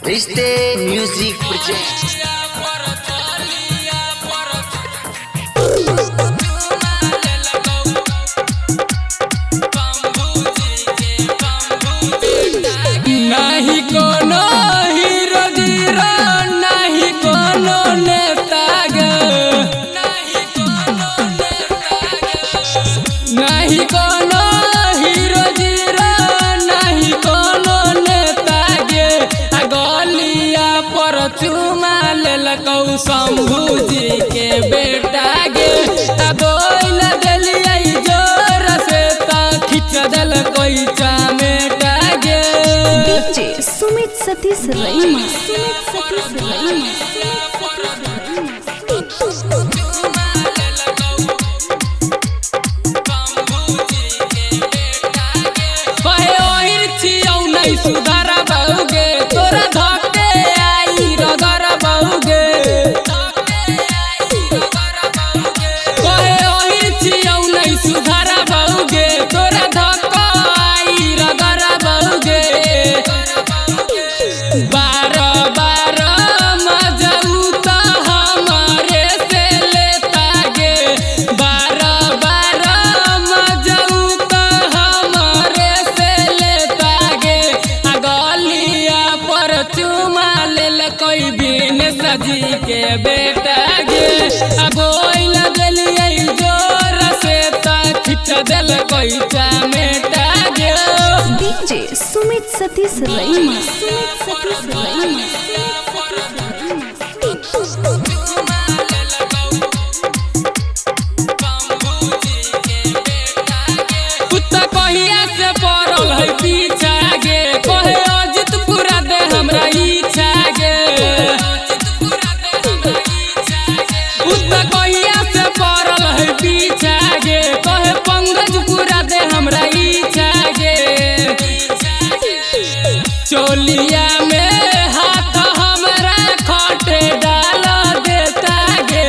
रिश्ते music project. नहीं कोनो हीरो जीरो नहीं कोनो नेता गे, नहीं कोनो हीरो जीरो नहीं कोनो नेता गे। गलिया पर चुमा लेलकौ शंभू जी के बेटा गे। बोल देलियै जोर से त खिच देलकै चमेटा गे। डीजे सुमित सतीश रईमा सुधार बहुगे तोरा धके आई रगर बहुगे। कहे ओही छियौ नहीं सुधार बहुगे तोरा धक आई रगर बहुगे। बार बार मजऊ त हमारे से लेता गे। बार बार मजऊ त हमारे से लेता गे। गलिया पर चुमा लेलकै बिन सजी के बेटा गे। बोल देलियै जोर से त खिच देलकै चमेटा गे। डीजे सुमित सतीश रईमा कहिया से पड़ल है पीछा गे। कहे अजित पूरा दे हमरा इच्छा गे। कहिया से पड़ल है पीछा गे। कहे पंकज पूरा दे हमरा इच्छा गे। चोलिया में हाथ हमरा खटे डाल देता गे।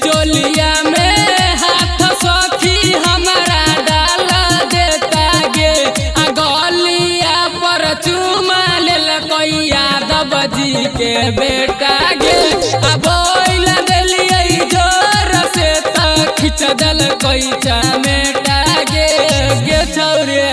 चोलिया में हाथ सखी हमरा डाल देता गे। गलिया पर चुमा लेलकै यादव जी के बेटा गे। बोल देलियै जोर से त खिच देलकै चमेटा गे। गे छौरे।